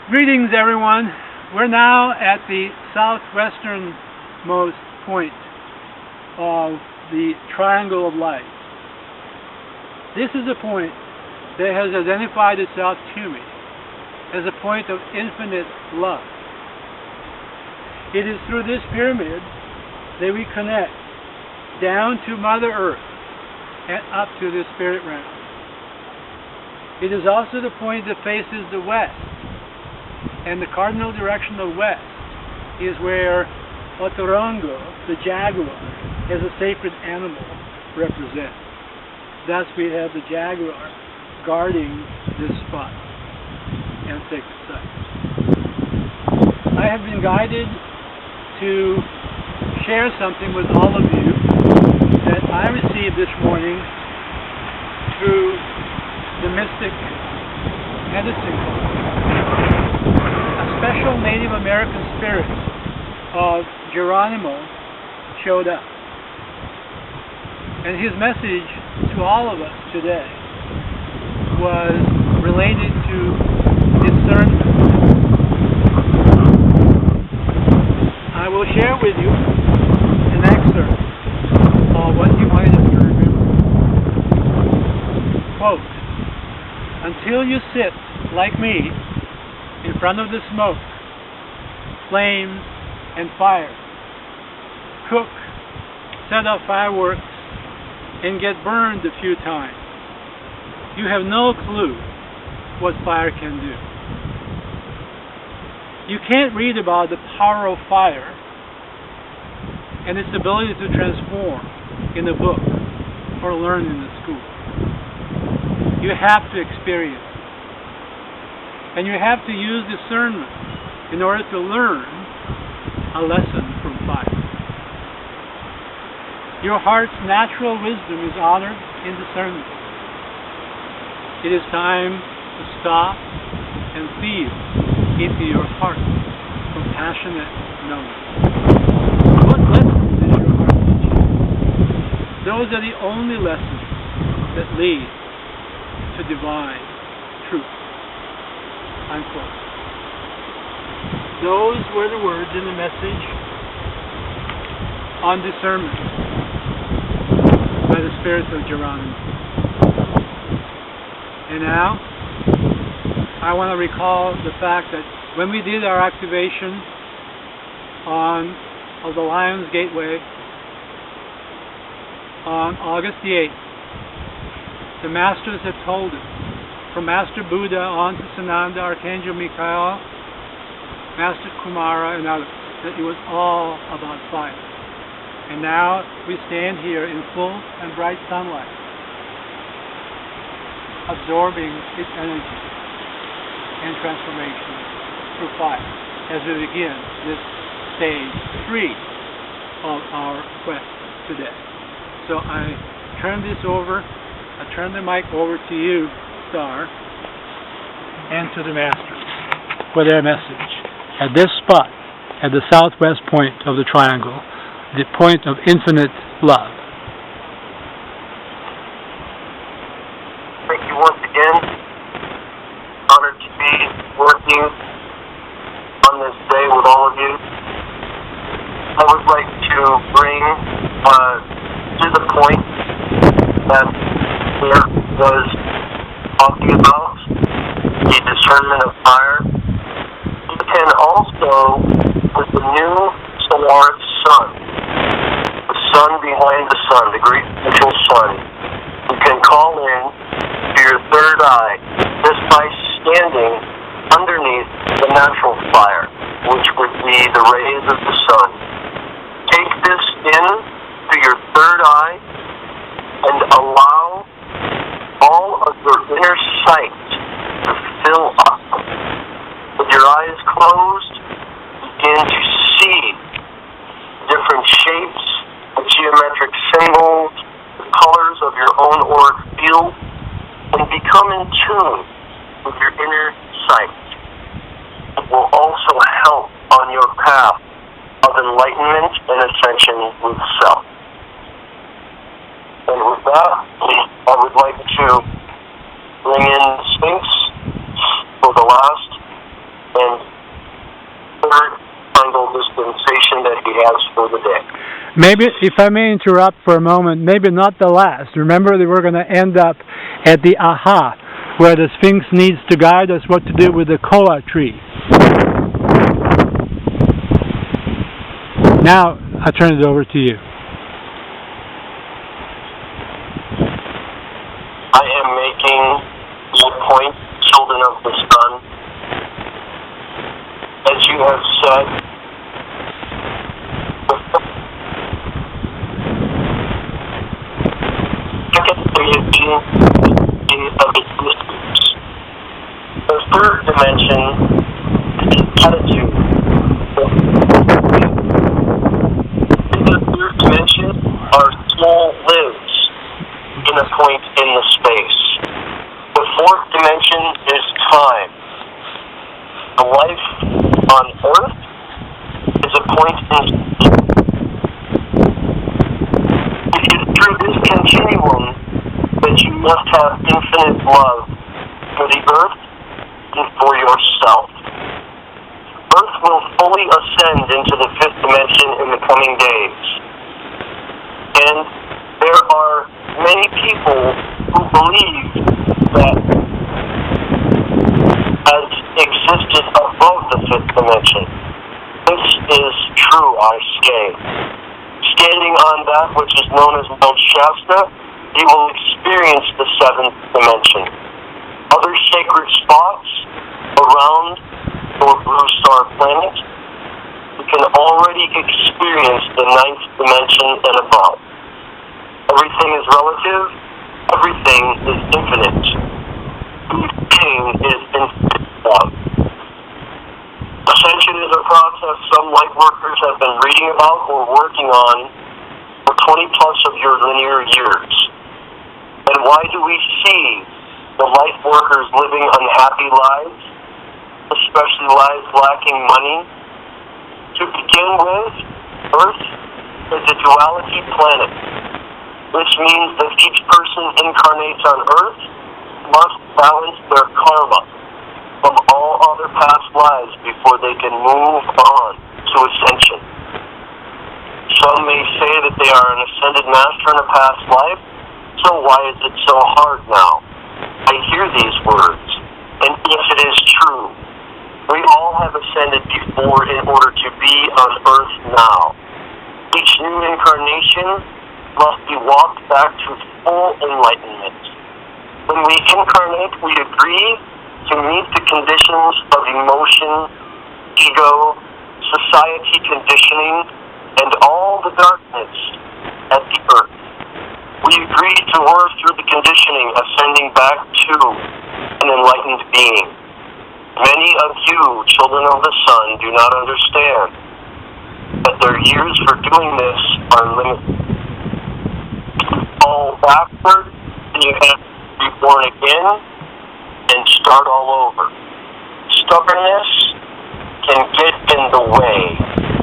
Greetings, everyone. We're now at the southwesternmost point of the Triangle of Life. This is a point that has identified itself to me as a point of infinite love. It is through this pyramid that we connect down to Mother Earth and up to the spirit realm. It is also the point that faces the west, and the cardinal direction of west is where Otorongo, the jaguar, as a sacred animal, represents. Thus we have the jaguar guarding this spot and sacred site. I have been guided to share something with all of you that I received this morning through the mystic medicine call. A special Native American spirit of Geronimo showed up. And his message to all of us today was related to discernment. I will share with you an excerpt of what you might have to remember. Quote, "Until you sit, like me, in front of the smoke, flames, and fire, cook, set off fireworks, and get burned a few times, you have no clue what fire can do. You can't read about the power of fire and its ability to transform in a book or learn in the school. You have to experience it. And you have to use discernment in order to learn a lesson from fire. Your heart's natural wisdom is honored in discernment. It is time to stop and feel into your heart compassionate knowing. What lessons is your heart teaching? Those are the only lessons that lead to divine truth." Unquote. Those were the words in the message on discernment by the spirit of Geronimo. And now, I want to recall the fact that when we did our activation of the Lion's Gateway on August the 8th, the Masters had told us, from Master Buddha on to Sananda, Archangel Michael, Master Kumara, and others, that it was all about fire. And now we stand here in full and bright sunlight, absorbing its energy and transformation through fire as we begin this stage 3 of our quest today. So I turn the mic over to you, Star, and to the Masters for their message at this spot, at the southwest point of the triangle, the point of infinite love. Thank you once again. Honored to be working on this day with all of you. I would like to bring to the point that there was talking about the discernment of fire, and also with the new solar sun, the sun behind the sun, the great central sun. You can call in to your third eye just by standing underneath the natural fire, which would be the rays of the sun. Take this in to your third eye and allow all of your inner sight to fill up. With your eyes closed, begin to see different shapes, the geometric symbols, the colors of your own auric field, and become in tune with your inner sight. It will also help on your path of enlightenment and ascension with self. And with that, I would like to bring in the Sphinx for the last Maybe, if I may interrupt for a moment, maybe not the last. Remember that we're going to end up at the aha, where the Sphinx needs to guide us what to do with the koa tree. Now, I turn it over to you. I am making the point, children of the sun. As you have said, the third dimension is attitude. In the third dimension, our soul lives in a point in the space. The fourth dimension is time. The life on Earth is a point in space. It is through this continuum that you must have infinite love for the Earth and for yourself. Earth will fully ascend into the fifth dimension in the coming days. And there are many people who believe that has existed above the fifth dimension. This is true, I say. Standing on that which is known as Mount Shasta, you will experience the seventh dimension. Other sacred spots around your blue star planet, you can already experience the ninth dimension and above. Everything is relative, everything is infinite. Everything is infinite love. Ascension is a process some light workers have been reading about or working on for 20 plus of your linear years. And why do we see the light workers living unhappy lives, especially lives lacking money? To begin with, Earth is a duality planet. This means that each person incarnates on Earth must balance their karma from all other past lives before they can move on to ascension. Some may say that they are an ascended master in a past life, so why is it so hard now? I hear these words, and yes, it is true. We all have ascended before in order to be on Earth now. Each new incarnation must be walked back to full enlightenment. When we incarnate, we agree to meet the conditions of emotion, ego, society conditioning, and all the darkness at the Earth. We agree to work through the conditioning, ascending back to an enlightened being. Many of you, children of the sun, do not understand that their years for doing this are limited. Fall backward, and you have to be born again and start all over. Stubbornness can get in the way.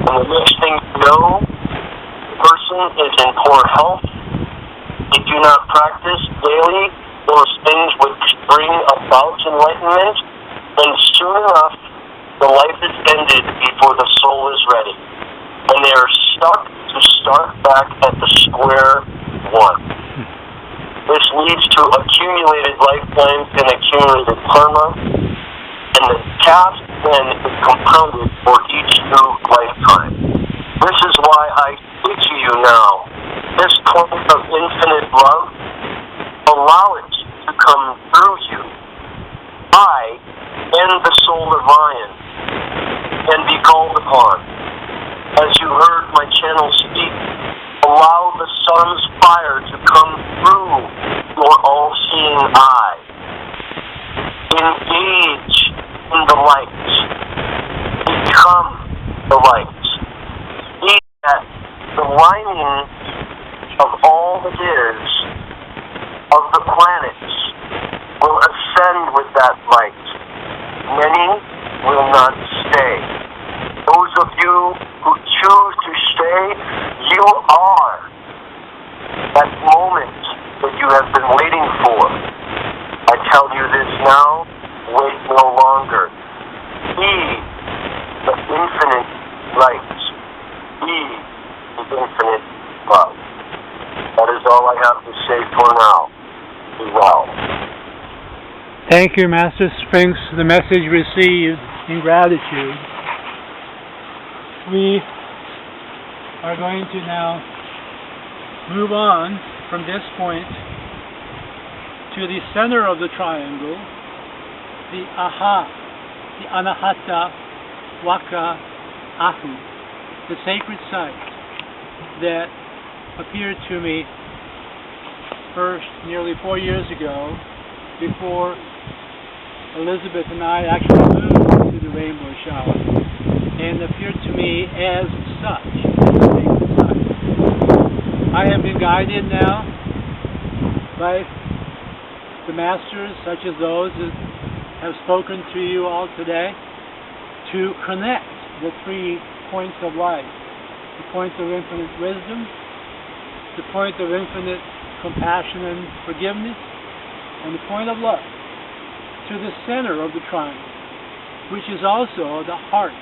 And the next thing you know, the person is in poor health. They do not practice daily those things which bring about enlightenment, and soon enough, the life is ended before the soul is ready. And they are stuck to start back at the square one. This leads to accumulated lifetimes and accumulated karma, and the task then is compounded for each new lifetime. This is why I say to you now, this point of infinite love, allow it to come through you. I am the soul divine and be called upon. As you heard my channel speak, allow the sun's fire to come through your all-seeing eye. Engage in the light. Become the light. Be that the lining of all that is of the planets will ascend with that light. Many will not stay. Those of you who choose to stay, you are that moment that you have been waiting for. I tell you this now, wait no longer. Be the infinite light. Be the infinite is all I have to say for now. Be well. Thank you, Master Sphinx. The message received in gratitude. We are going to now move on from this point to the center of the triangle, the Aha, the Anahata Waka Ahu, the sacred site that appeared to me first nearly 4 years ago, before Elizabeth and I actually moved to the Rainbow Shower, and appeared to me as such, a sacred site. I have been guided now by the masters, such as those that have spoken to you all today, to connect the 3 points of light: the point of infinite wisdom, the point of infinite compassion and forgiveness, and the point of love, to the center of the triangle, which is also the heart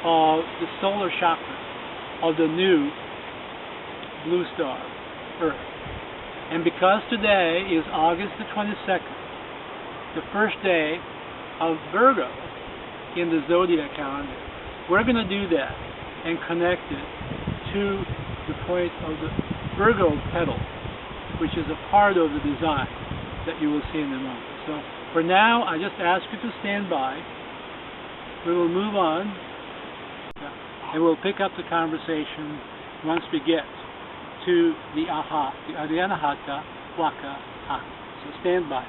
of the solar chakra of the new blue star, Earth. And because today is August the 22nd, the first day of Virgo in the zodiac calendar, we're going to do that and connect it to the point of the Virgo petal, which is a part of the design that you will see in a moment. So for now, I just ask you to stand by. We will move on, and we'll pick up the conversation once we get to the Aha, the Anahata Waka Ahu. So stand by.